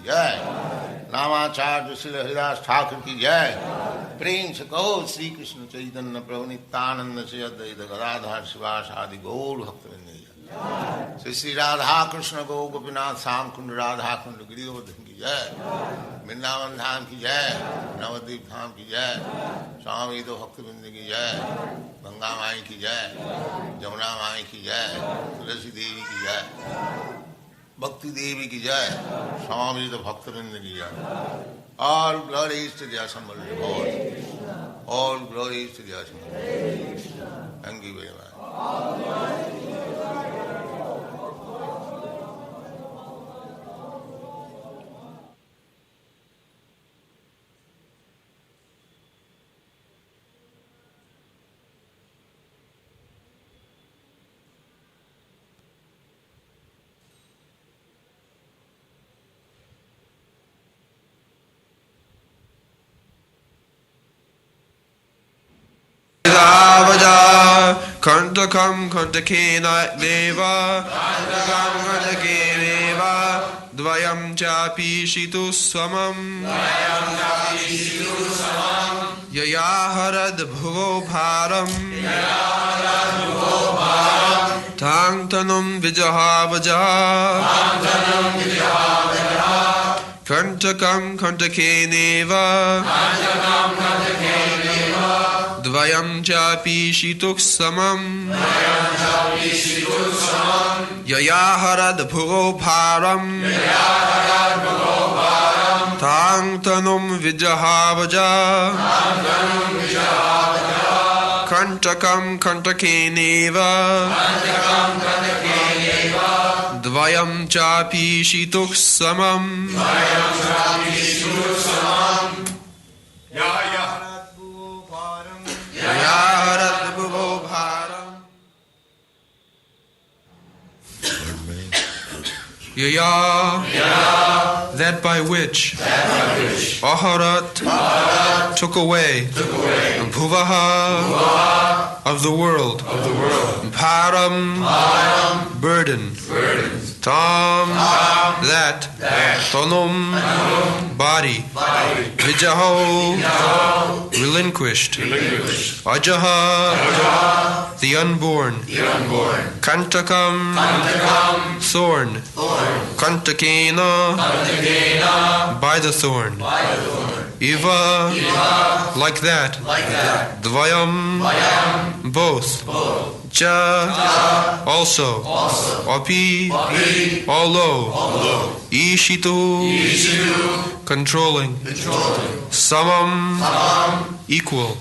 जय, नामाचार्य श्री हरिदास ठाकुर की जय, प्रेम से कहो श्री कृष्ण चैतन्य प्रभु नित्यानंद से अद्वैत गदाधर शिवास आदि गौर भक्तवृंद की जय, श्री श्री राधा कृष्ण गो गोपीनाथ श्याम कुंड राधा कुंड गिरिवर्धन की जय, वृंदावन धाम की जय, नवद्वीप धाम की जय, स्वामी तो भक्तवृंद की जय, गंगा माई की जय, जमुना माई की जय, तुलसी देवी की जय, भक्ति देवी की जय, स्वामी तो भक्तवृंद की जय. All glories to the assembled Lord. All glories to the assembled Lord. Thank you very much. Kantakam kantakena deva, kantakam kantakeneva, dvayam chapi shitu samam, yayaharad bhuvo bharam, tang tanum vijahavaja, kantakam kantakeneva, dvayam chapi shituk samam, yayaharad bhuvo bharam, tang tanum vijahavaja, kantakam kantakeneva, dvayam chapi shituk samam, yayaharad bhuvo bharam, yaya, that by which aharat took away bhuvaha of the world, bharam burden, tam that, tanum body, vijaho relinquished, ajaha the unborn, kantakam thorn, kantakena by the thorn, iva like that, dvayam both, cha also, api although, ishitu controlling, samam equal.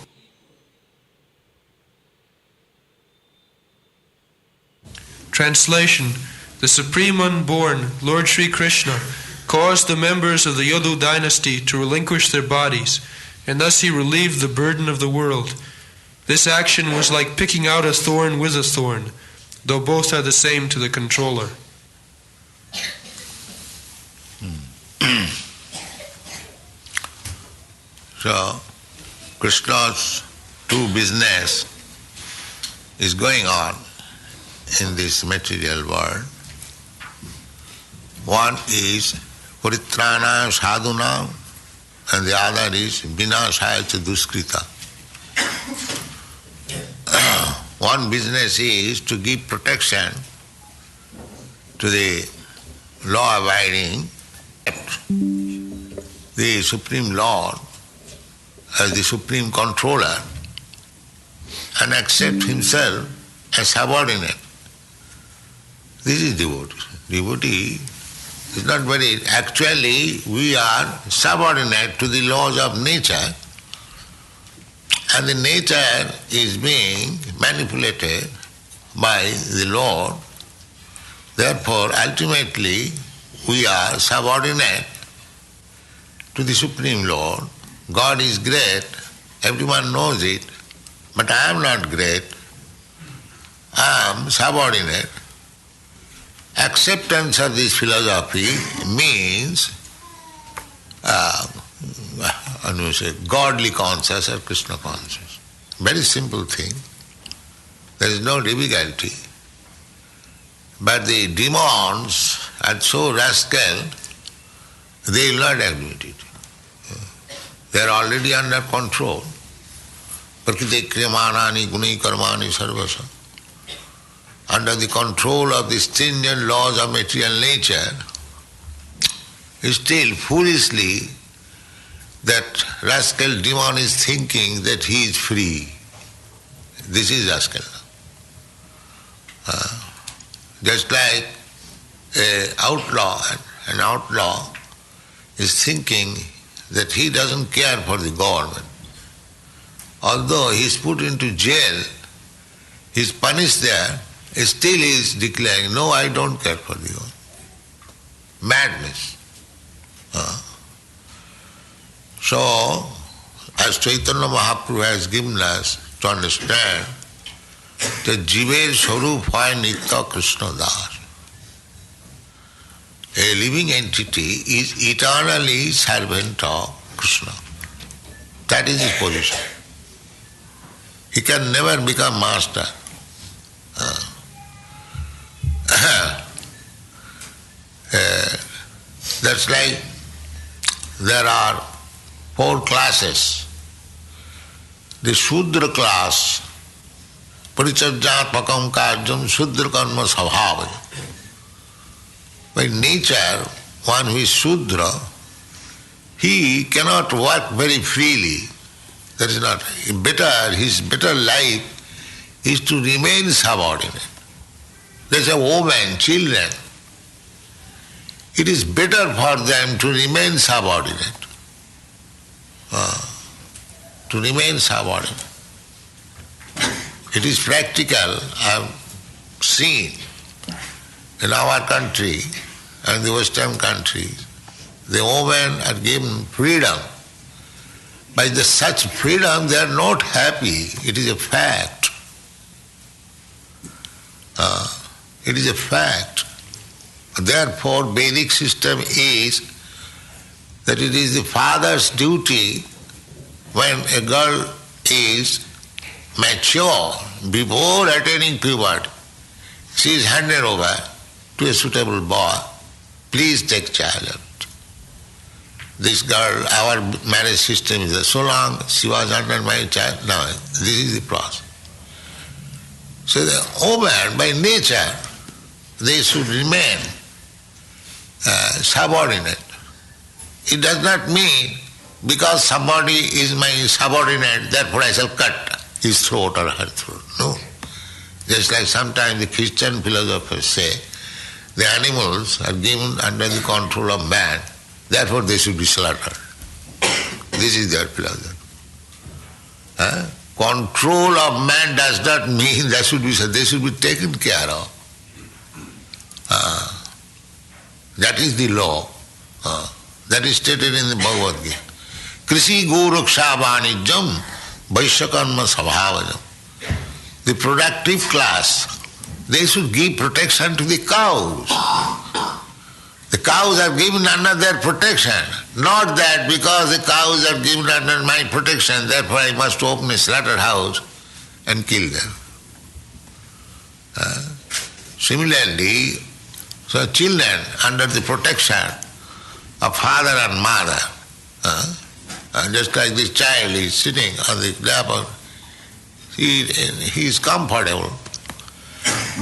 Translation: the Supreme Unborn, Lord Sri Krishna, caused the members of the Yadu dynasty to relinquish their bodies, and thus he relieved the burden of the world. This action was like picking out a thorn with a thorn, though both are the same to the controller. So, Krishna's true business is going on in this material world. One is Paritrana Sadhuna, and the other is Vinashaya Duskrita. One business is to give protection to the law-abiding, the Supreme Lord as the Supreme Controller, and accept himself as subordinate. This is devotee. Devotee is not very... Actually, we are subordinate to the laws of nature, and the nature is being manipulated by the Lord. Therefore, ultimately, we are subordinate to the Supreme Lord. God is great, everyone knows it, but I am not great. I am subordinate. Acceptance of this philosophy means godly conscious or Krishna conscious. Very simple thing. There is no difficulty. But the demons are so rascal they will not admit it. They are already under control. Prakriti kriyamanani gunai karmani sarvasa. Under the control of the stringent laws of material nature, still foolishly that rascal demon is thinking that he is free. This is rascal. Just like an outlaw is thinking that he doesn't care for the government. Although he is put into jail, he is punished there, still he is declaring, no, I don't care for the government. Madness. So, as Chaitanya Mahaprabhu has given us to understand that Jiver Swarup hoy Nitya Krishna Das. A living entity is eternally servant of Krishna. That is his position. He can never become master. That's like there are 4 classes. The Shudra class, Parichajjatmakam Karjam Shudra Karma Svabhava. By nature, one who is Shudra, he cannot work very freely. That is not his better life is to remain subordinate. There's a woman, children. It is better for them to remain subordinate. To remain subordinate. It is practical. I have seen in our country and the Western countries, the women are given freedom. By such freedom they are not happy. It is a fact. It is a fact. Therefore, Vedic system is that it is the father's duty when a girl is mature, before attaining puberty, she is handed over to a suitable boy. Please take charge of it. This girl, our marriage system is that so long she was under my child, now this is the process. So the woman, by nature, they should remain subordinate. It does not mean because somebody is my subordinate, therefore I shall cut his throat or her throat. No. Just like sometimes the Christian philosophers say, the animals are given under the control of man, therefore they should be slaughtered. This is their philosophy. Control of man does not mean they should be taken care of. That is the law. That is stated in the Bhagavad Gita. Krishi Goraksha Vanijam Vaishyakarma Sabhavajam. The productive class, they should give protection to the cows. The cows are given under their protection. Not that because the cows are given under my protection, therefore I must open a slaughterhouse and kill them. Similarly, so children under the protection of father and mother, just like this child is sitting on the lap of, he is comfortable.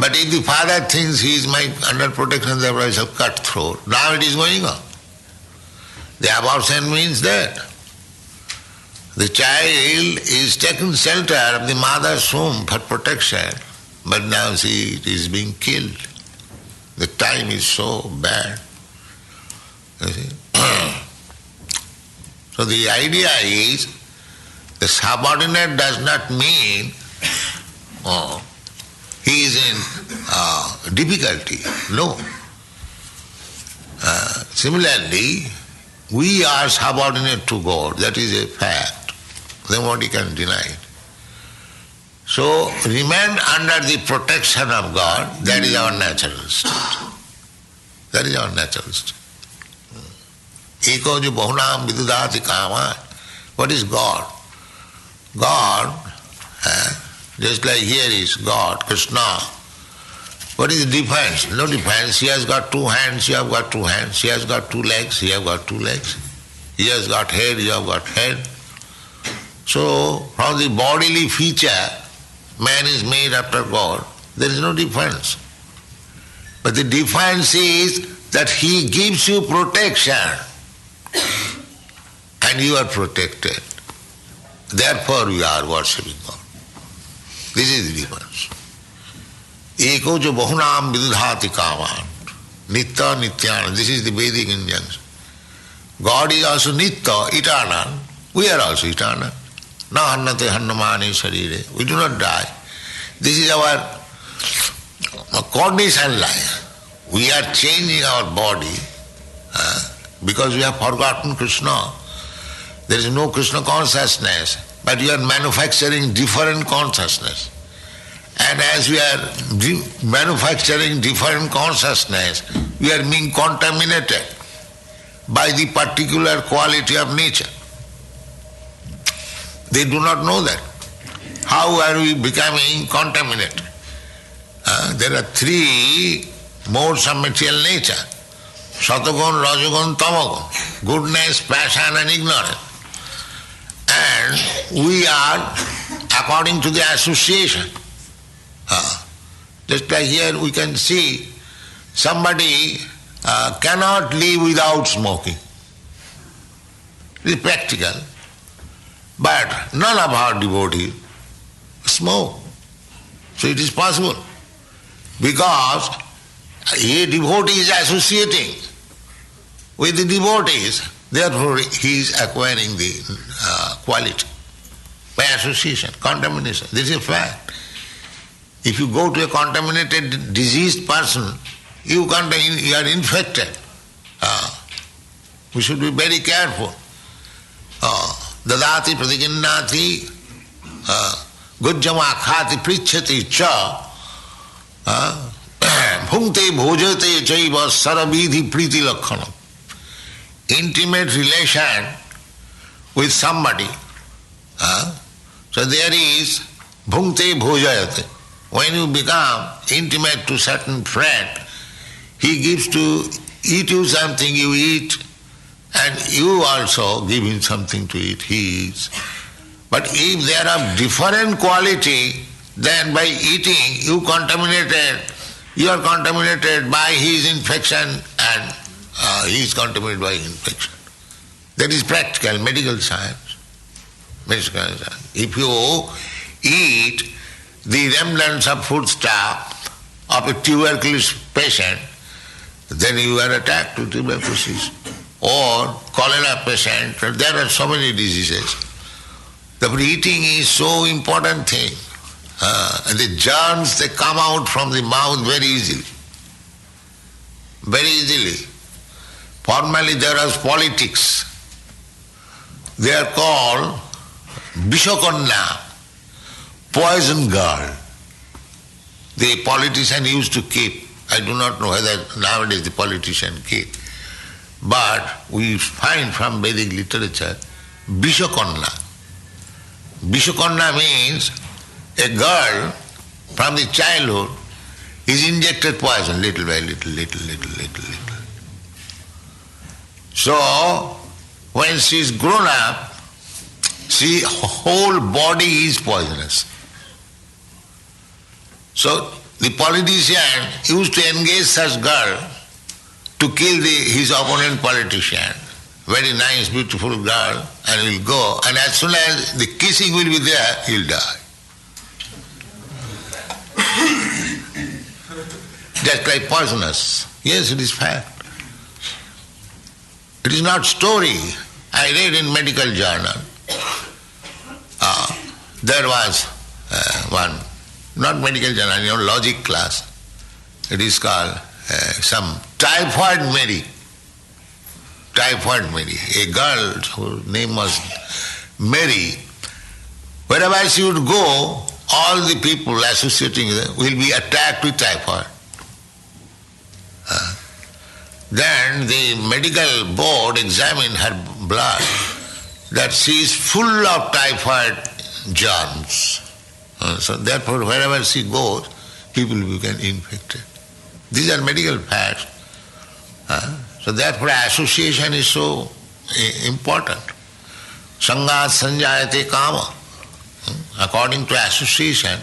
But if the father thinks he is under protection, therefore I shall cut throat. Now it is going on. The abortion means that the child is taken shelter of the mother's womb for protection, but now she is being killed. The time is so bad. You see? So the idea is, the subordinate does not mean he is in difficulty. No. Similarly, we are subordinate to God. That is a fact. Nobody can deny it. So, remain under the protection of God, that is our natural state. That is our natural state. Eko jo bahunam vidudati kama. What is God? God, just like here is God, Krishna. What is the difference? No difference. He has got 2 hands, you have got 2 hands. He has got 2 legs, he have got 2 legs. He has got head, you have got head. So, from the bodily feature, man is made after God. There is no difference. But the difference is that he gives you protection and you are protected. Therefore you are worshipping God. This is the difference. Eko jo bahunam vidudhati kaman. Nitya nityana. This is the Vedic injunction. God is also nitya, eternal. We are also eternal. Na hannate hannamani sharire. We do not die. This is our condition life. We are changing our body because we have forgotten Krishna. There is no Krishna consciousness, but we are manufacturing different consciousness. And as we are manufacturing different consciousness, we are being contaminated by the particular quality of nature. They do not know that. How are we becoming contaminated? There are 3 modes of material nature. Satagun, Rajagun, Tamagun. Goodness, passion and ignorance. And we are according to the association. Just like here we can see somebody cannot live without smoking. It is practical. But none of our devotees smoke. So it is possible. Because a devotee is associating with the devotees, therefore he is acquiring the quality by association, contamination. This is a fact. If you go to a contaminated, diseased person, you are infected. We should be very careful. Dadati pratiginnati gujjama khati prichhati cha bhungte bhojate chaiva sarabidhi priti lakkhanam. Intimate relation with somebody. So there is bhungte bhojayate. When you become intimate to certain friend, he gives to eat you something, you eat, and you also give him something to eat, he eats. But if they are of different quality, then by eating you are contaminated by his infection and he is contaminated by infection. That is practical, medical science. If you eat the remnants of foodstuff of a tuberculosis patient, then you are attacked with tuberculosis. Or cholera patient, there are so many diseases. Therefore eating is so important thing. And the germs, they come out from the mouth very easily. Very easily. Formerly there was politics. They are called Vishakanya, poison girl. The politician used to keep. I do not know whether nowadays the politician keep. But we find from Vedic literature, Vishakanya. Vishakanya means a girl from the childhood is injected poison little by little. So, when she is grown up, her whole body is poisonous. So, the politician used to engage such girl to kill his opponent politician. Very nice, beautiful girl, and will go, and as soon as the kissing will be there, he'll die. Just like poisonous. Yes, it is fact. It is not story. I read in medical journal. There was one, not medical journal, logic class. It is called some typhoid Mary. Typhoid Mary. A girl whose name was Mary. Wherever she would go, all the people associating with her will be attacked with typhoid. Then the medical board examined her blood, that she is full of typhoid germs. So therefore wherever she goes, people become infected. These are medical facts. So therefore association is so important. Sangat sanjayate kama. According to association,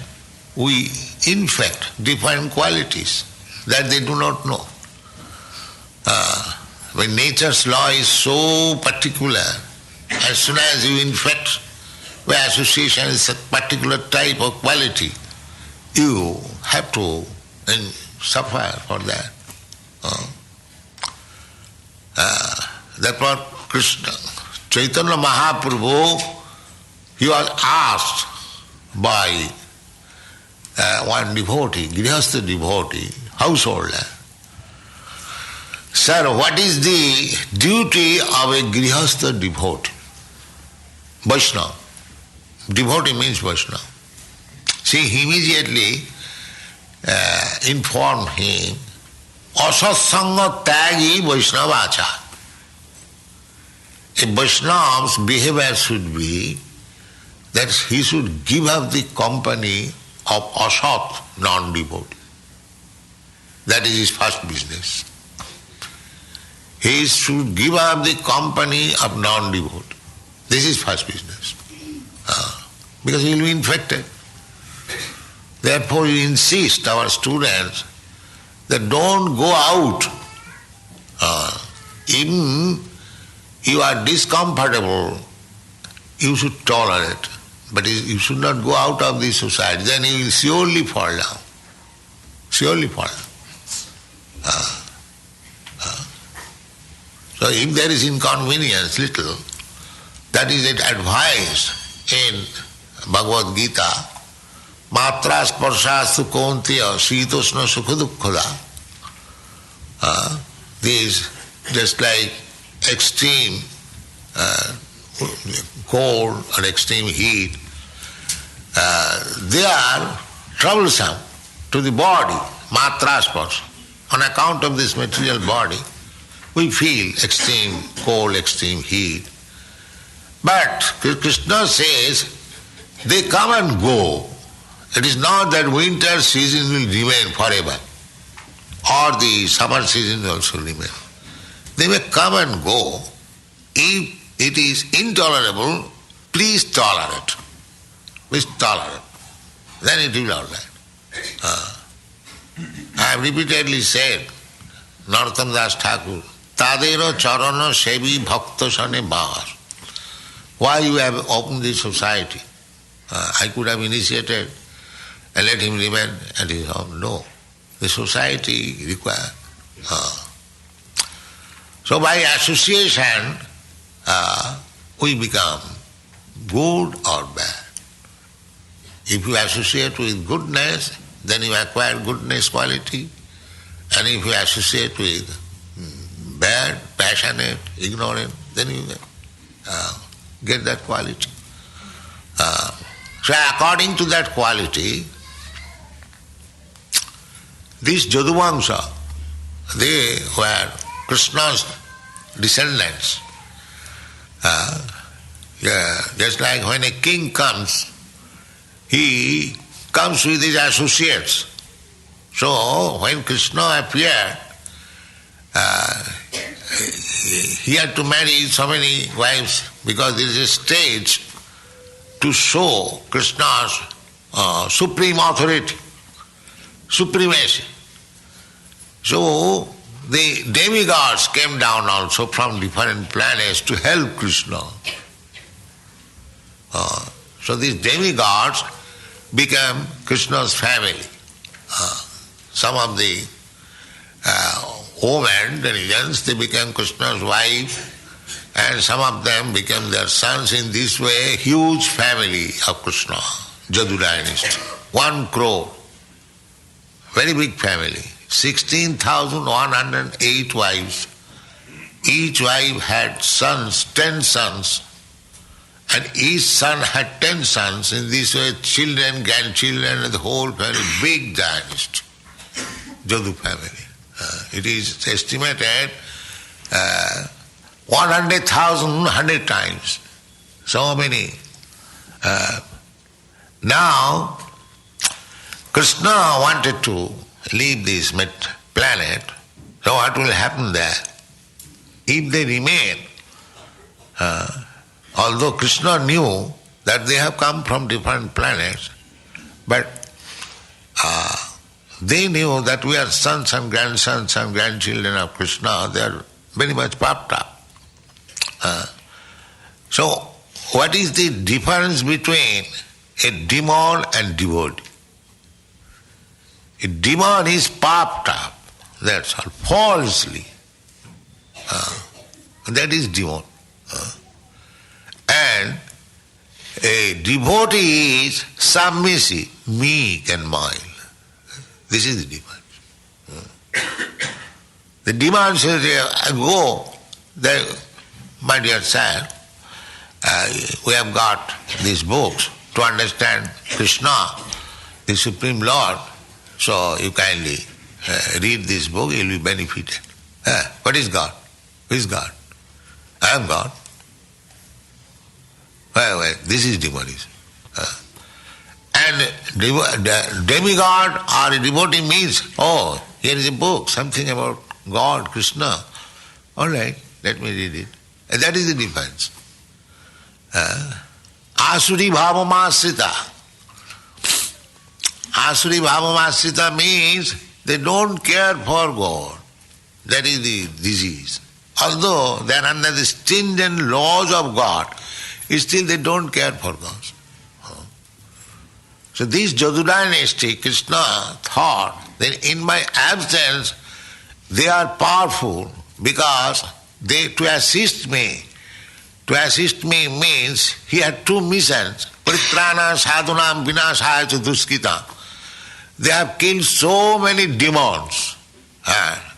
we infect different qualities that they do not know. When nature's law is so particular, as soon as you infect by association is a particular type of quality, you have to suffer for that. Therefore Krishna, Chaitanya Mahaprabhu, he was asked by one devotee, Grihastha devotee, householder, Sir, what is the duty of a Grihastha devotee? Vaishnava. Devotee means Vaishnava. She immediately informed him, Asatsanga tagi Vaishnavacha. A Vaishnava's behavior should be that he should give up the company of asat, non-devotee. That is his first business. He should give up the company of non-devotee. This is first business. Because he will be infected. Therefore we insist our students that don't go out. Even you are discomfortable, you should tolerate. But you should not go out of the society, then you will surely fall down. Surely fall down. So if there is inconvenience little, that is it advised in Bhagavad Gita, Matra sparshastu kontiya sitoshna sukha dukkhada. These just like extreme cold or extreme heat, they are troublesome to the body, matra sparsha. On account of this material body, we feel extreme cold, extreme heat. But Krishna says, they come and go. It is not that winter season will remain forever, or the summer season will also remain. They may come and go. If it is intolerable, please tolerate. Please tolerate. Then it will be all right. I have repeatedly said, Narottam Das Thakur, Tadero Charana Sevi Bhakta Sane Bhas. Why you have opened this society? I could have initiated and let him remain at his home. No. The society requires. So by association, we become good or bad. If you associate with goodness, then you acquire goodness quality. And if you associate with bad, passionate, ignorant, then you get that quality. So according to that quality, these Jaduvamsa, they were Krishna's descendants. Just like when a king comes, he comes with his associates. So when Krishna appeared, he had to marry so many wives because there is a stage to show Krishna's supreme authority, supremacy. So the demigods came down also from different planets to help Krishna. So these demigods became Krishna's family. Some of the women, the religions, they became Krishna's wife, and some of them became their sons. In this way, huge family of Krishna, Jadu dynasty, 1 crore, very big family, 16,108 wives. Each wife had sons, 10 sons, and each son had 10 sons. In this way, children, grandchildren, and the whole family, big dynasty, Jadu family. It is estimated 100,000, 100 times. So many. Now, Krishna wanted to leave this planet, so what will happen there? If they remain, although Krishna knew that they have come from different planets, but they knew that we are sons and grandchildren of Krishna. They are very much puffed up. So, what is the difference between a demon and devotee? A demon is puffed up, that's all, falsely. That is demon. And a devotee is submissive, meek and mild. This is the difference. The demon says, go, my dear sir, we have got these books to understand Krishna, the Supreme Lord, so you kindly read this book, you will be benefited. What is God? Who is God? I am God. Well, this is demonism. And demigod or a devotee means, oh, here is a book, something about God, Krishna. All right, let me read it. And that is the difference. Asuri bhavamasrita. Asuri bhavamasrita means they don't care for God. That is the disease. Although they are under the stringent laws of God, still they don't care for God. So this Yadu dynasty, Krishna thought that in my absence they are powerful because they to assist me. To assist me means he had two missions. Paritrana sadhunam vinashaya cha duskita. They have killed so many demons.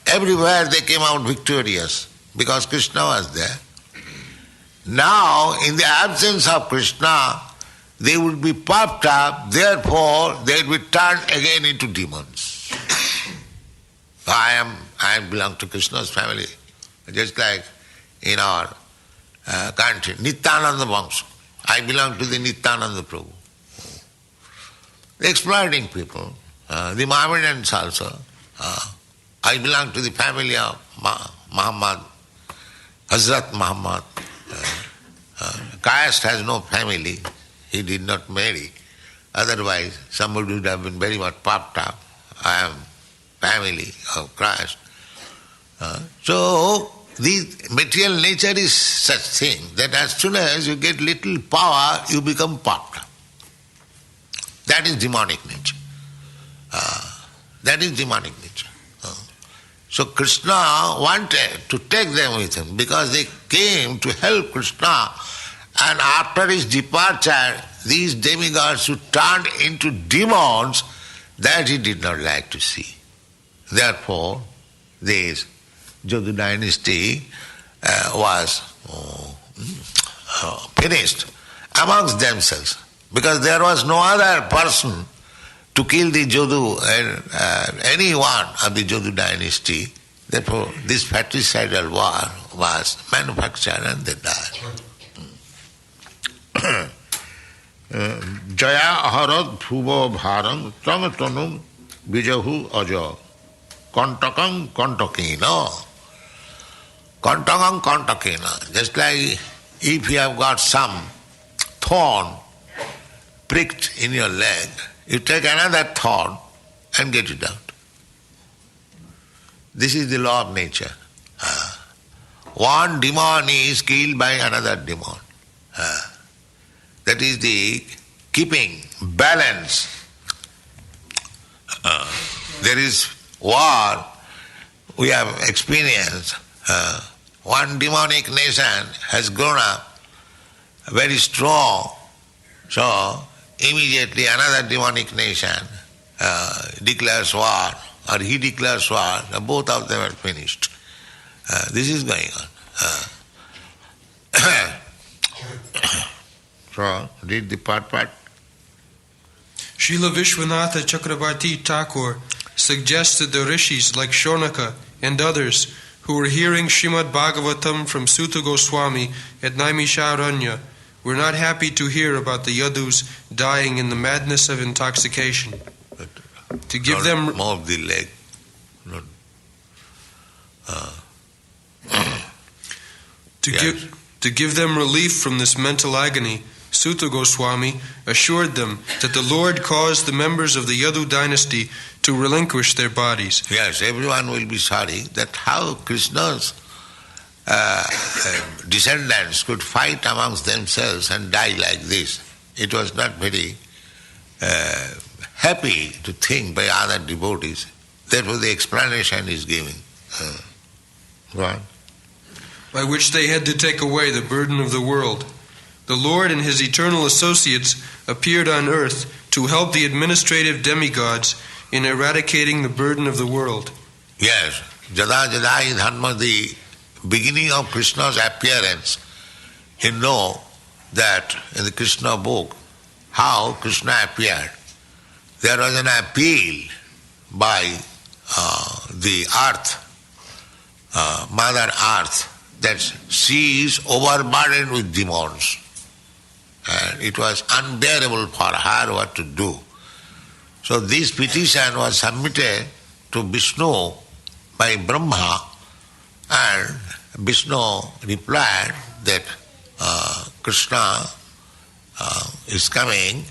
Everywhere they came out victorious because Krishna was there. Now, in the absence of Krishna, they would be puffed up, therefore they would be turned again into demons. I belong to Krishna's family, just like in our country, Nityananda Vangsha. I belong to the Nityananda Prabhu. Exploiting people, the Mohammedans also. I belong to the family of Muhammad, Hazrat Muhammad. Caste has no family. He did not marry. Otherwise, somebody would have been very much puffed up. I am family of Christ. So, the material nature is such thing that as soon as you get little power, you become puffed up. That is demonic nature. That is demonic nature. So Krishna wanted to take them with him because they came to help Krishna, and after his departure, these demigods who turned into demons, that he did not like to see. Therefore, this Yadu dynasty was finished amongst themselves because there was no other person to kill the Yadu and any one of the Yadu dynasty. Therefore, this fratricidal war was manufactured and they died. Jaya aharad bhuva bharam tangatanum vijahu aja kantakam kantakena. Kantakam kantakena. Just like if you have got some thorn pricked in your leg, you take another thorn and get it out. This is the law of nature. One demon is killed by another demon. That is the keeping balance. There is war. We have experienced. One demonic nation has grown up very strong. So immediately another demonic nation declares war, or he declares war. Both of them are finished. This is going on. So, read the part. Srila Vishwanatha Chakravarti Thakur suggested the rishis like Shonaka and others who were hearing Srimad Bhagavatam from Sutta Goswami at Naimisharanya were not happy to hear about the Yadus dying in the madness of intoxication. To give them move the leg. To give them relief from this mental agony, Sutta Goswami assured them that the Lord caused the members of the Yadu dynasty to relinquish their bodies. Yes, everyone will be sorry that how Krishna's descendants could fight amongst themselves and die like this. It was not very happy to think by other devotees. That was the explanation he is giving. Go on. By which they had to take away the burden of the world. The Lord and his eternal associates appeared on earth to help the administrative demigods in eradicating the burden of the world. Yes, Jada Jadai Dharma, the beginning of Krishna's appearance. You know that in the Krishna book, how Krishna appeared. There was an appeal by the earth, Mother Earth, that she is overburdened with demons. And it was unbearable for her what to do. So this petition was submitted to Vishnu by Brahma, and Vishnu replied that Krishna is coming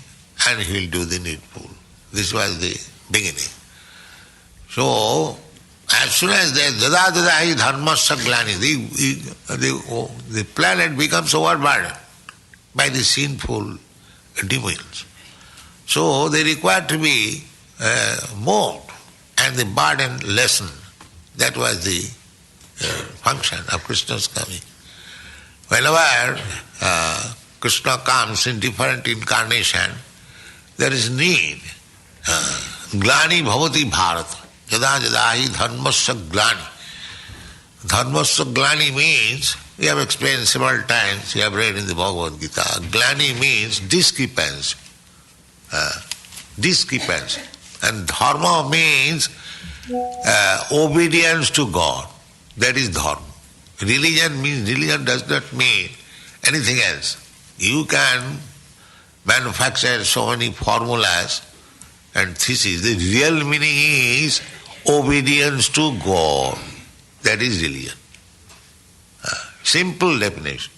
and he will do the needful. This was the beginning. So, as soon as the dharmasya glani, the planet becomes overburdened by the sinful demons. So they require to be moved and the burden lessened. That was the function of Krishna's coming. Whenever Krishna comes in different incarnation, there is need. Glani bhavati bharata. Jada jadahi dharmasya glani. Dharmasya glani means, we have explained several times, we have read in the Bhagavad Gita, glani means discrepancy. Discrepancy. And dharma means obedience to God. That is dharma. Religion does not mean anything else. You can manufacture so many formulas and theses. The real meaning is obedience to God. That is religion. Simple definition.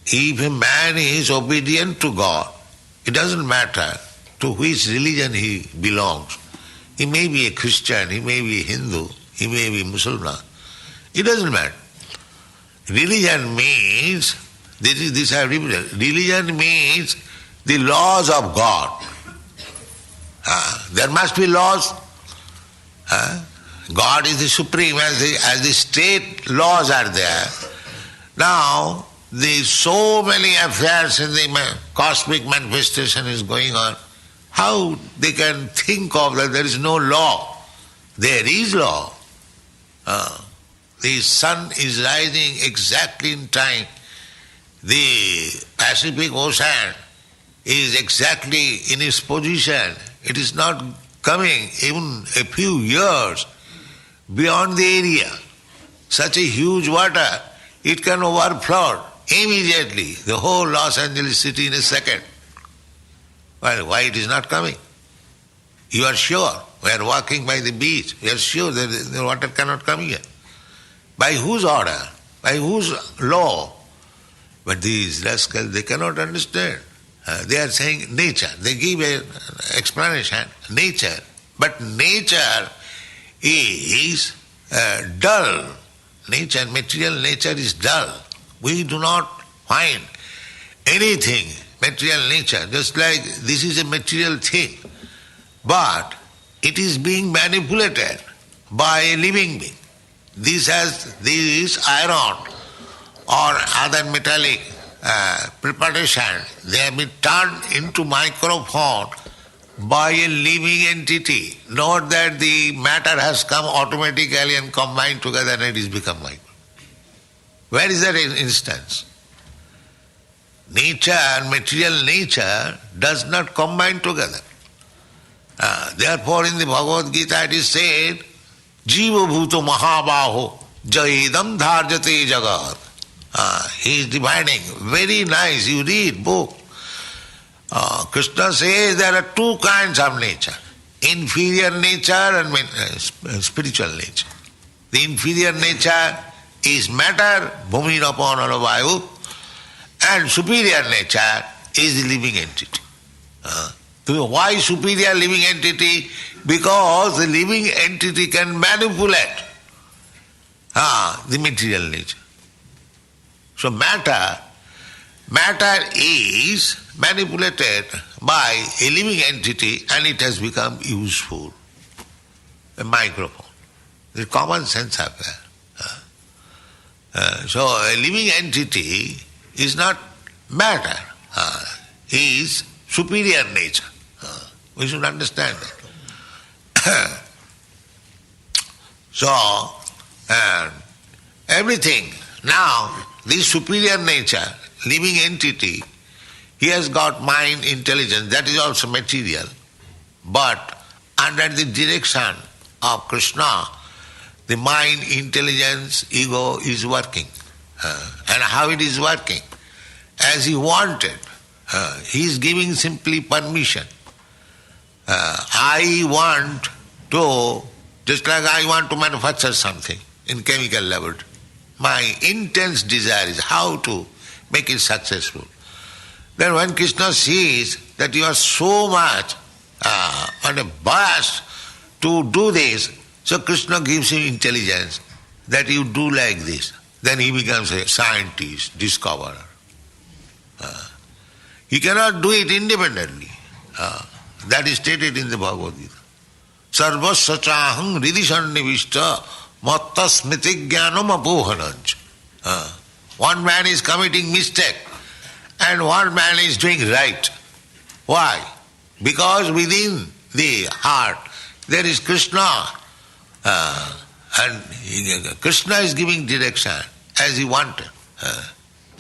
If a man is obedient to God, it doesn't matter to which religion he belongs. He may be a Christian, he may be a Hindu, he may be Muslim. It doesn't matter. Religion means, this I have repeated, religion means the laws of God. There must be laws. God is the supreme, as the state laws are there. Now, so many affairs in the cosmic manifestation is going on. How they can think of that there is no law? There is law. The sun is rising exactly in time. The Pacific Ocean is exactly in its position. It is not coming even a few years beyond the area. Such a huge water, it can overflow immediately the whole Los Angeles city in a second. Well, why it is not coming? You are sure. We are walking by the beach. We are sure that the water cannot come here. By whose order? By whose law? But these rascals, they cannot understand. They are saying nature. They give an explanation, nature. But nature is dull. Nature, material nature is dull. We do not find anything, material nature, just like this is a material thing. But it is being manipulated by a living being. This iron or other metallic preparation, they have been turned into microphone by a living entity. Not that the matter has come automatically and combined together and it has become micro. Where is that instance? Nature, material nature does not combine together. Therefore in the Bhagavad Gita it is said, Jiva bhuto mahabaho jaidam dharjate jagat. He is dividing. Very nice, you read book. Krishna says there are two kinds of nature. Inferior nature and spiritual nature. The inferior nature is matter, bhumi rapon vayu, and superior nature is the living entity. Why superior living entity? Because the living entity can manipulate the material nature. So matter is manipulated by a living entity and it has become useful. A microphone. The common sense affair. So a living entity is not matter, is superior nature. We should understand that. So, everything, now, this superior nature, living entity, he has got mind, intelligence, that is also material. But under the direction of Krishna, the mind, intelligence, ego is working. And how it is working? As he wanted. He is giving simply permission. I want to, just like I want to manufacture something in chemical laboratory. My intense desire is how to make it successful. Then when Krishna sees that you are so much on a burst to do this, so Krishna gives him intelligence that you do like this. Then he becomes a scientist, discoverer. He cannot do it independently. That is stated in the Bhagavad Gita. Sarvasya chaham ridisannivishta matta smriti jnanam apohananch. One man is committing mistake and one man is doing right. Why? Because within the heart there is Krishna. And Krishna is giving direction as he wanted.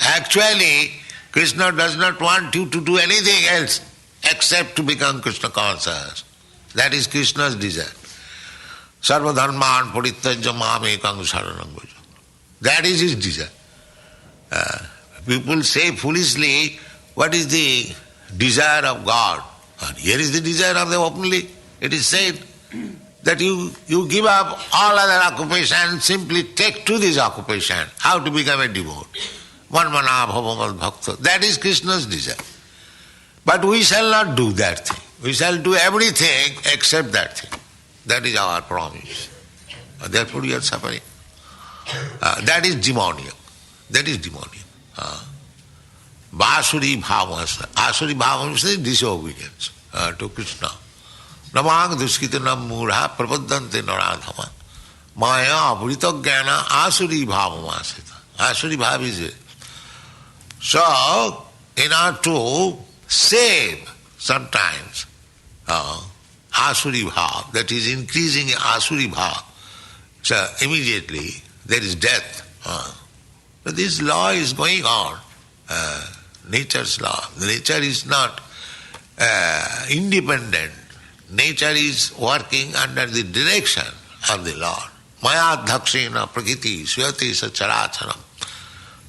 Actually, Krishna does not want you to do anything else except to become Krishna conscious. That is Krishna's desire. Sarva dharman parityajya mam ekam saranam bhaja. That is his desire. People say foolishly, what is the desire of God? And here is the desire of the openly. It is said that you give up all other occupation, simply take to this occupation, how to become a devotee. Manmana bhavamal bhakta. That is Krishna's desire. But we shall not do that thing. We shall do everything except that thing. That is our promise. Therefore we are suffering. That is demoniac. That is demoniac. Vasuri bhavamasa. Asuri bhavamasa is disobedience to Krishna. Namang duskitanam mudha prapaddante naradhama. Maya avrita jnana asuri bhavamasita. Asuri bhav is it. So, in order to save sometimes asuri bhav, that is increasing asuri bhav, so immediately there is death. But this law is going on, nature's law. The nature is not independent. Nature is working under the direction of the Lord. Maya dhakshena prakriti swayati sacharacharam.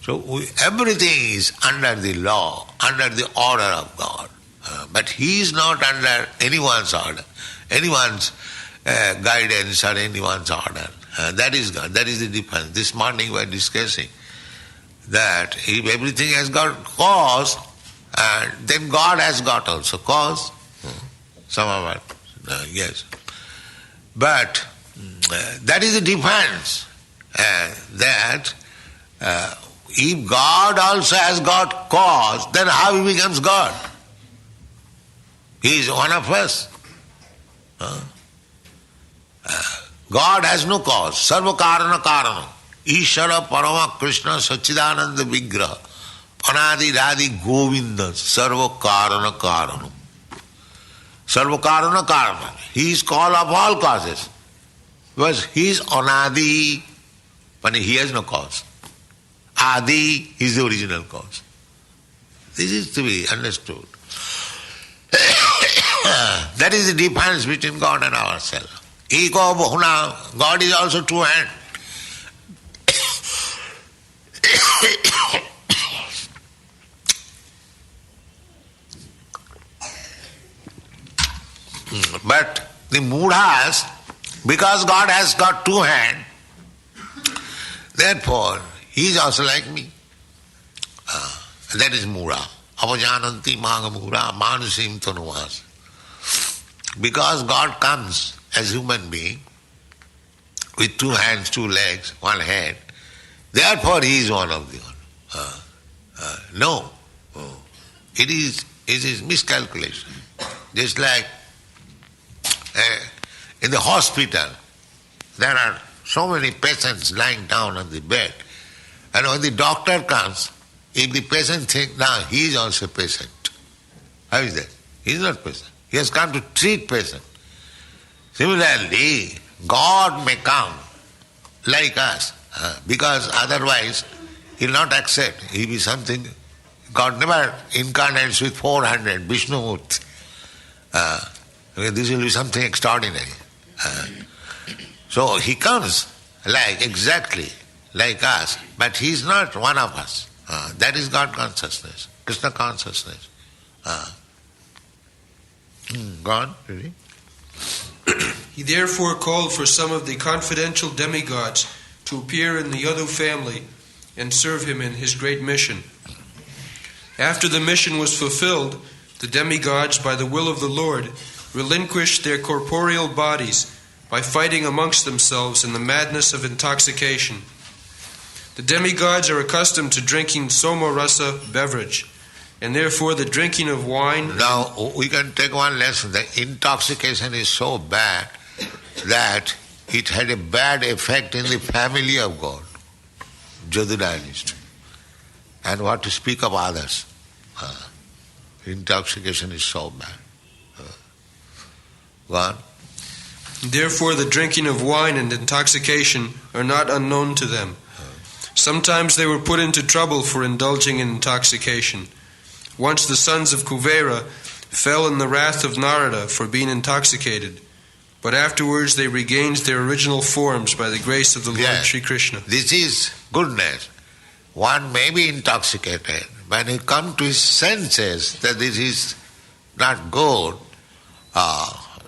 So everything is under the law, under the order of God. But he is not under anyone's order, anyone's guidance or anyone's order. That is God. That is the difference. This morning we are discussing that if everything has got cause, then God has got also cause. Some of it, yes. But that is the difference. That if God also has got cause, then how he becomes God? He is one of us. God has no cause. Sarva karana karana. Ishara parama Krishna Sachidananda Vigraha. Anadi Radhi Govinda. Sarva karana karana. Sarva karana karana. He is cause of all causes. Because he is anadi, but he has no cause. Adi is the original cause. This is to be understood. That is the difference between God and ourselves. Ego bahuna, God is also two hands. But the mudhas, because God has got two hands, Therefore, he is also like me. That is mura. Avajananti maga mura manusim tanuvas. Because God comes as human being with 2 hands, 2 legs, 1 head, therefore he is one of the one. No. It is miscalculation. Just like in the hospital, there are so many patients lying down on the bed, and when the doctor comes, if the patient thinks, now he is also patient. How is that? He is not patient. He has come to treat patient. Similarly, God may come like us, because otherwise he will not accept. He will be something. God never incarnates with 400 Vishnumurti. This will be something extraordinary. So he comes exactly like us, but he is not one of us. That is God consciousness, Krishna consciousness. God, really? He therefore called for some of the confidential demigods to appear in the Yadu family and serve him in his great mission. After the mission was fulfilled, the demigods, by the will of the Lord, relinquished their corporeal bodies by fighting amongst themselves in the madness of intoxication. The demigods are accustomed to drinking soma rasa beverage, and therefore the drinking of wine... Now, we can take one lesson. The intoxication is so bad that it had a bad effect in the family of God, Yadu dynasty. And what to speak of others? Intoxication is so bad. Go on. Therefore the drinking of wine and intoxication are not unknown to them. Sometimes they were put into trouble for indulging in intoxication. Once the sons of Kuvera fell in the wrath of Narada for being intoxicated, but afterwards they regained their original forms by the grace of the Lord Sri Krishna. This is goodness. One may be intoxicated. When he comes to his senses that this is not good,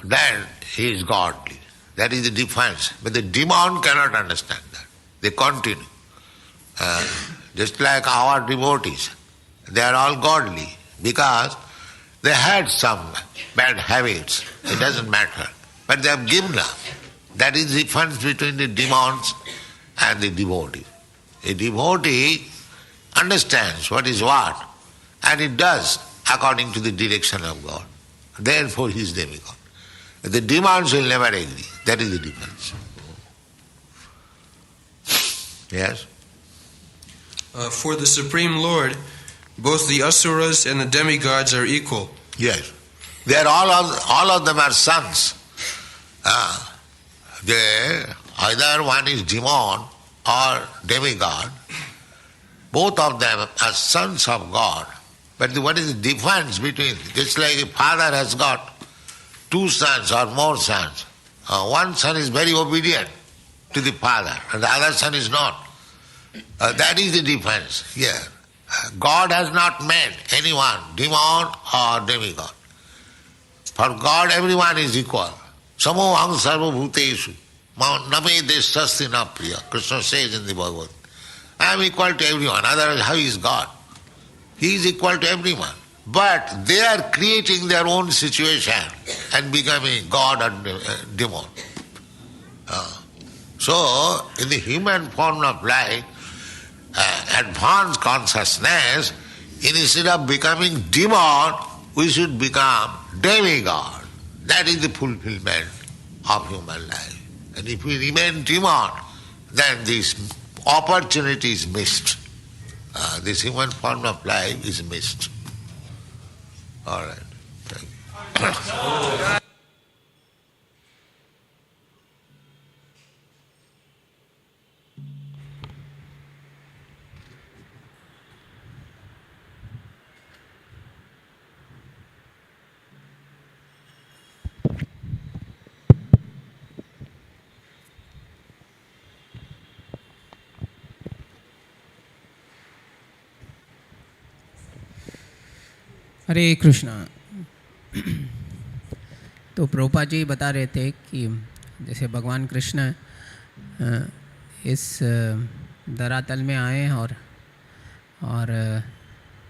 then he is godly. That is the difference. But the demon cannot understand that. They continue. Just like our devotees. They are all godly because they had some bad habits. It doesn't matter. But they have given up. That is the difference between the demons and the devotee. A devotee understands what is what, and it does according to the direction of God. Therefore he is demigod. The demons will never agree. That is the difference. Yes? For the Supreme Lord, both the asuras and the demigods are equal. Yes. They are all of them are sons. Either one is demon or demigod. Both of them are sons of God. But what is the difference between, just like a father has got 2 sons or more sons. One son is very obedient to the father and the other son is not. That is the difference here. God has not made anyone demon or demigod. For God everyone is equal. Samoham sarva bhuteshu name deshasti na priya. Krishna says in the Bhagavatam. I am equal to everyone. Otherwise how is God? He is equal to everyone. But they are creating their own situation and becoming God or demon. So, in the human form of life, advanced consciousness, instead of becoming demon, we should become demigod. That is the fulfillment of human life. And if we remain demon, then this opportunity is missed. This human form of life is missed. All right. Thank you. हरे कृष्णा। तो प्रभुपाद जी बता रहे थे कि जैसे भगवान कृष्ण इस धरातल में आए और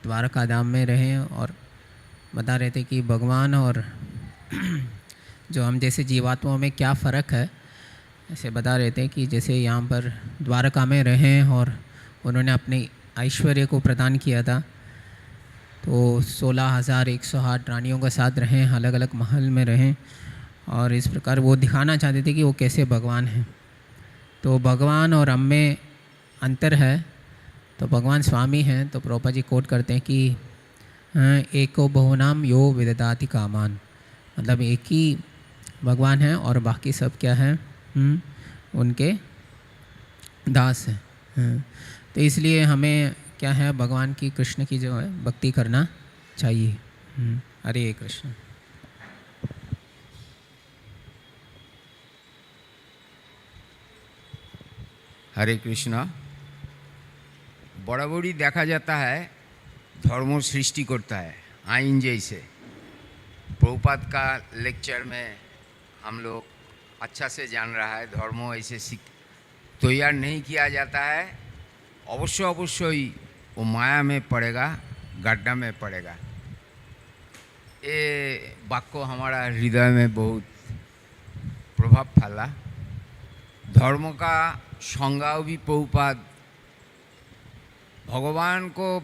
द्वारका धाम में रहें और बता रहे थे कि भगवान और जो हम जैसे जीवात्माओं में क्या फ़र्क है। ऐसे बता रहे थे कि जैसे यहाँ पर द्वारका में रहें और उन्होंने अपने ऐश्वर्य को प्रदान किया था, तो 16,108 रानियों के साथ रहें, अलग अलग महल में रहें, और इस प्रकार वो दिखाना चाहते थे कि वो कैसे भगवान हैं। तो भगवान और हम में अंतर है। तो भगवान स्वामी हैं, तो प्रभुपाद जी कोट करते हैं कि एको बहुनाम यो विदधाति कामान, मतलब एक ही भगवान है और बाकी सब क्या है, उनके दास हैं। तो इसलिए हमें क्या है, भगवान की, कृष्ण की जो है भक्ति करना चाहिए। हरे कृष्ण। हरे कृष्णा। बराबरी देखा जाता है धर्म सृष्टि करता है आइन जैसे। प्रभुपाद का लेक्चर में हम लोग अच्छा से जान रहा है धर्म ऐसे तैयार नहीं किया जाता है। अवश्य अवश्य वो माया में पड़ेगा, गड्ढा में पड़ेगा। ये वाक्य हमारा हृदय में बहुत प्रभाव फैला। धर्म का संज्ञा भी प्रभुपाद भगवान को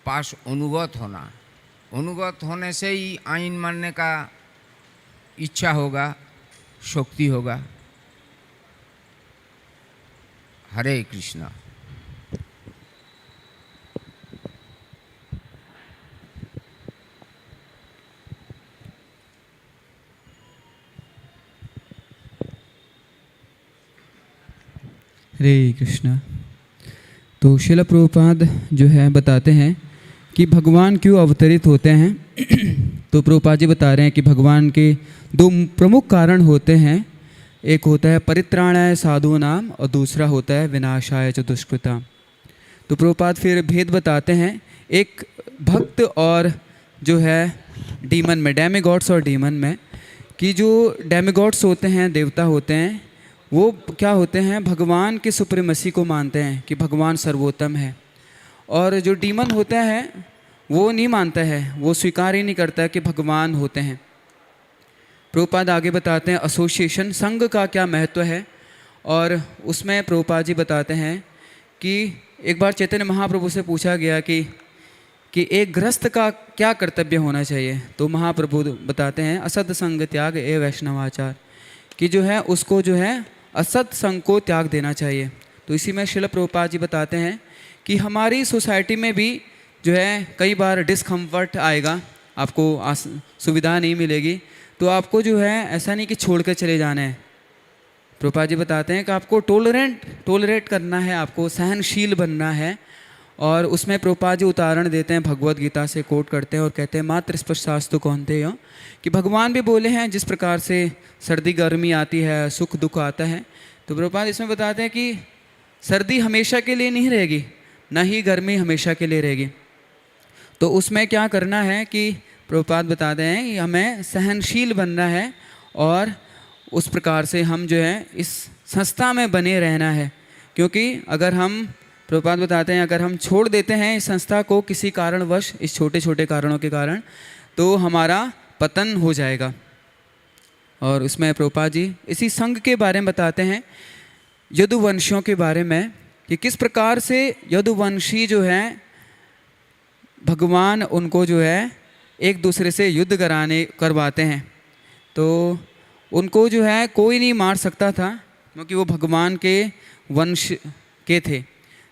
पास अनुगत होने से ही आइन मानने का इच्छा होगा, शक्ति होगा। हरे कृष्णा। हरे कृष्णा। तो श्रील प्रभुपाद जो है बताते हैं कि भगवान क्यों अवतरित होते हैं। तो प्रभुपाद जी बता रहे हैं कि भगवान के दो प्रमुख कारण होते हैं। एक होता है परित्राणाय साधूनाम और दूसरा होता है विनाशाय च दुष्कृताम। तो प्रभुपाद फिर भेद बताते हैं एक भक्त और जो है डीमन में, डेमिगॉड्स और डीमन में, कि जो डेमिगॉड्स होते हैं, देवता होते हैं, वो क्या होते हैं, भगवान के सुप्रीमेसी को मानते हैं कि भगवान सर्वोत्तम है। और जो डीमन होता है वो नहीं मानता है, वो स्वीकार ही नहीं करता कि भगवान होते हैं। प्रभुपाद आगे बताते हैं एसोसिएशन, संघ का क्या महत्व है। और उसमें प्रभुपाद जी बताते हैं कि एक बार चैतन्य महाप्रभु से पूछा गया कि एक गृहस्थ का क्या कर्तव्य होना चाहिए। तो महाप्रभु बताते हैं असत संग त्याग ए वैष्णवाचार, कि जो है उसको जो है असत संग को त्याग देना चाहिए। तो इसी में श्रील प्रभुपाद जी बताते हैं कि हमारी सोसाइटी में भी जो है कई बार डिस्कम्फर्ट आएगा, आपको सुविधा नहीं मिलेगी, तो आपको जो है ऐसा नहीं कि छोड़ कर चले जाना है। प्रभुपाद जी बताते हैं कि आपको टोलरेट करना है, आपको सहनशील बनना है। और उसमें प्रभुपाद जी उदाहरण देते हैं, भगवत गीता से कोट करते हैं और कहते हैं मात्र स्पष्टास्तु कौनते हो, कि भगवान भी बोले हैं जिस प्रकार से सर्दी गर्मी आती है, सुख दुख आता है। तो प्रभुपाद इसमें बताते हैं कि सर्दी हमेशा के लिए नहीं रहेगी, न ही गर्मी हमेशा के लिए रहेगी। तो उसमें क्या करना है कि प्रभुपाद बताते हैं कि हमें सहनशील बनना है और उस प्रकार से हम जो है इस संस्था में बने रहना है। क्योंकि अगर हम, प्रभुपाद बताते हैं, अगर हम छोड़ देते हैं इस संस्था को किसी कारणवश, इस छोटे छोटे कारणों के कारण, तो हमारा पतन हो जाएगा। और उसमें प्रभुपाद जी इसी संघ के बारे में बताते हैं, यदुवंशियों के बारे में, कि किस प्रकार से यदुवंशी जो है भगवान उनको जो है एक दूसरे से युद्ध करवाते हैं। तो उनको जो है कोई नहीं मार सकता था क्योंकि वो भगवान के वंश के थे।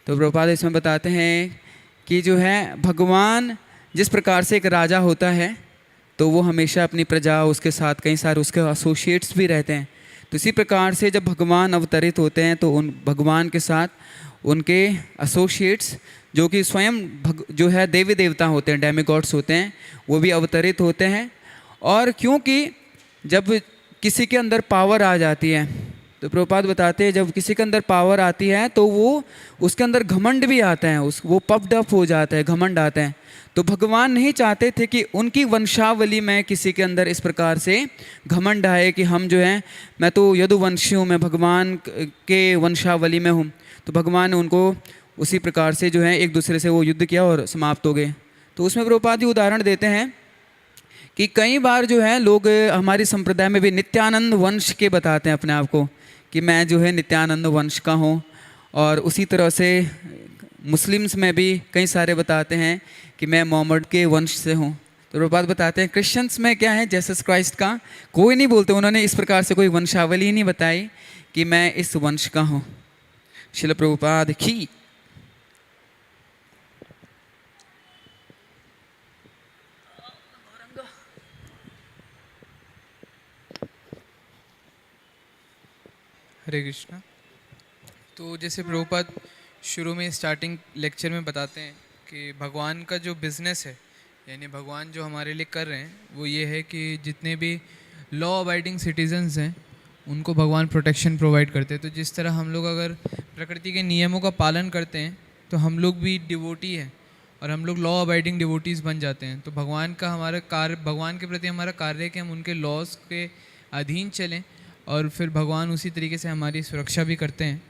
तो प्रभुपाद इसमें बताते हैं कि जो है भगवान जिस प्रकार से एक राजा होता है तो वो हमेशा अपनी प्रजा, उसके साथ कई सारे उसके एसोसिएट्स भी रहते हैं। तो इसी प्रकार से जब भगवान अवतरित होते हैं तो उन भगवान के साथ उनके एसोसिएट्स जो कि स्वयं जो है देवी देवता होते हैं, डेमिगॉड्स होते हैं, वो भी अवतरित होते हैं। और क्योंकि जब किसी के अंदर पावर आ जाती है, तो प्रभुपाद बताते हैं जब किसी के अंदर पावर आती है तो वो उसके अंदर घमंड भी आता है, वो पफ्ड अप हो जाता है, घमंड आता है। तो भगवान नहीं चाहते थे कि उनकी वंशावली में किसी के अंदर इस प्रकार से घमंड आए कि हम जो है, मैं तो यदुवंशी हूँ, मैं भगवान के वंशावली में हूँ। तो भगवान ने उनको उसी प्रकार से जो है एक दूसरे से वो युद्ध किया और समाप्त हो गए। तो उसमें प्रभुपाद जी उदाहरण देते हैं कि कई बार जो है लोग हमारी संप्रदाय में भी नित्यानंद वंश के बताते हैं अपने आप को कि मैं जो है नित्यानंद वंश का हूँ, और उसी तरह से मुस्लिम्स में भी कई सारे बताते हैं कि मैं मोहम्मद के वंश से हूँ। तो प्रभुपाद बताते हैं क्रिश्चियंस में क्या है, जीसस क्राइस्ट का कोई नहीं बोलते, उन्होंने इस प्रकार से कोई वंशावली ही नहीं बताई कि मैं इस वंश का हूँ। श्रील प्रभुपाद की हरे कृष्णा। तो जैसे प्रभुपाद शुरू में स्टार्टिंग लेक्चर में बताते हैं कि भगवान का जो बिज़नेस है, यानी भगवान जो हमारे लिए कर रहे हैं वो ये है कि जितने भी लॉ अबाइडिंग सिटीजन्स हैं उनको भगवान प्रोटेक्शन प्रोवाइड करते हैं। तो जिस तरह हम लोग अगर प्रकृति के नियमों का पालन करते हैं तो हम लोग भी डिवोटी हैं और हम लोग लॉ अबाइडिंग डिवोटीज़ बन जाते हैं। तो भगवान का हमारा कार्य, भगवान के प्रति हमारा कार्य है कि हम उनके लॉज के अधीन चलें और फिर भगवान उसी तरीके से हमारी सुरक्षा भी करते हैं।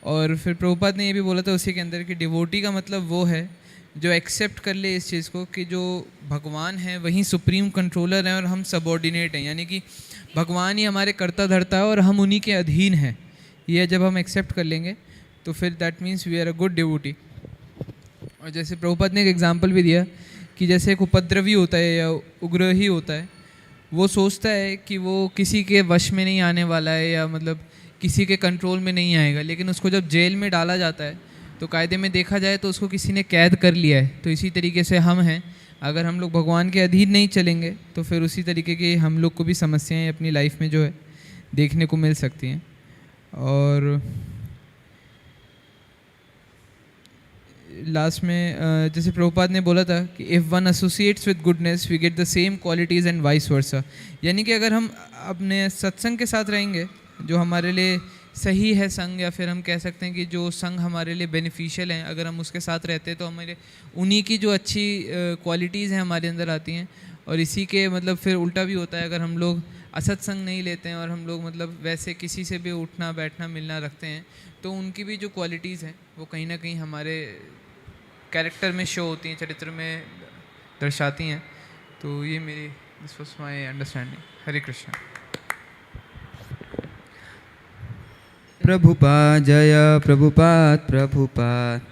और फिर प्रभुपाद ने ये भी बोला था उसी के अंदर कि डिवोटी का मतलब वो है जो एक्सेप्ट कर ले इस चीज़ को कि जो भगवान है वही सुप्रीम कंट्रोलर हैं और हम सबऑर्डिनेट हैं, यानी कि भगवान ही हमारे कर्ता धर्ता है और हम उन्हीं के अधीन हैं। ये जब हम एक्सेप्ट कर लेंगे तो फिर that means we are a good devotee. और जैसे प्रभुपाद ने एक एग्जांपल भी दिया कि जैसे एक उपद्रवी होता है या उग्रही होता है, वो सोचता है कि वो किसी के वश में नहीं आने वाला है या मतलब किसी के कंट्रोल में नहीं आएगा, लेकिन उसको जब जेल में डाला जाता है तो कायदे में देखा जाए तो उसको किसी ने कैद कर लिया है। तो इसी तरीके से हम हैं, अगर हम लोग भगवान के अधीन नहीं चलेंगे तो फिर उसी तरीके की हम लोग को भी समस्याएं अपनी लाइफ में जो है देखने को मिल सकती हैं। और लास्ट में जैसे प्रभुपाद ने बोला था कि if one associates with goodness we get the same qualities and vice versa, यानी कि अगर हम अपने सत्संग के साथ रहेंगे जो हमारे लिए सही है संग, या फिर हम कह सकते हैं कि जो संग हमारे लिए बेनिफिशियल हैं, अगर हम उसके साथ रहते हैं तो हमारे उन्हीं की जो अच्छी क्वालिटीज़ हैं हमारे अंदर आती हैं। और इसी के मतलब फिर उल्टा भी होता है, अगर हम लोग असत्संग नहीं लेते हैं और हम लोग मतलब वैसे किसी से भी उठना बैठना मिलना रखते हैं तो उनकी भी जो क्वालिटीज़ हैं वो कहीं ना कहीं हमारे कैरेक्टर में शो होती हैं, चरित्र में दर्शाती हैं। तो ये मेरी दिस वाज माय अंडरस्टैंडिंग। हरे कृष्ण। प्रभुपाद जय Prabhupada Prabhupada.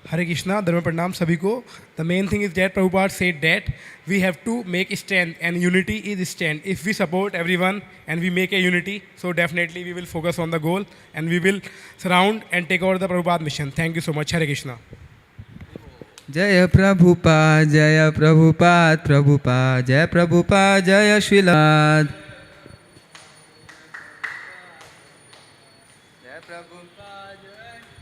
Hare Krishna, Dharma Pranam sabhi ko. The main thing is that Prabhupada said that we have to make stand, and unity is stand. If we support everyone and we make a unity, so definitely we will focus on the goal and we will surround and take over the Prabhupada mission. Thank you so much. Hare Krishna. जय प्रभुपाद जय प्रभुपाद प्रभुपाद जय प्रभुपाद जय श्रीला।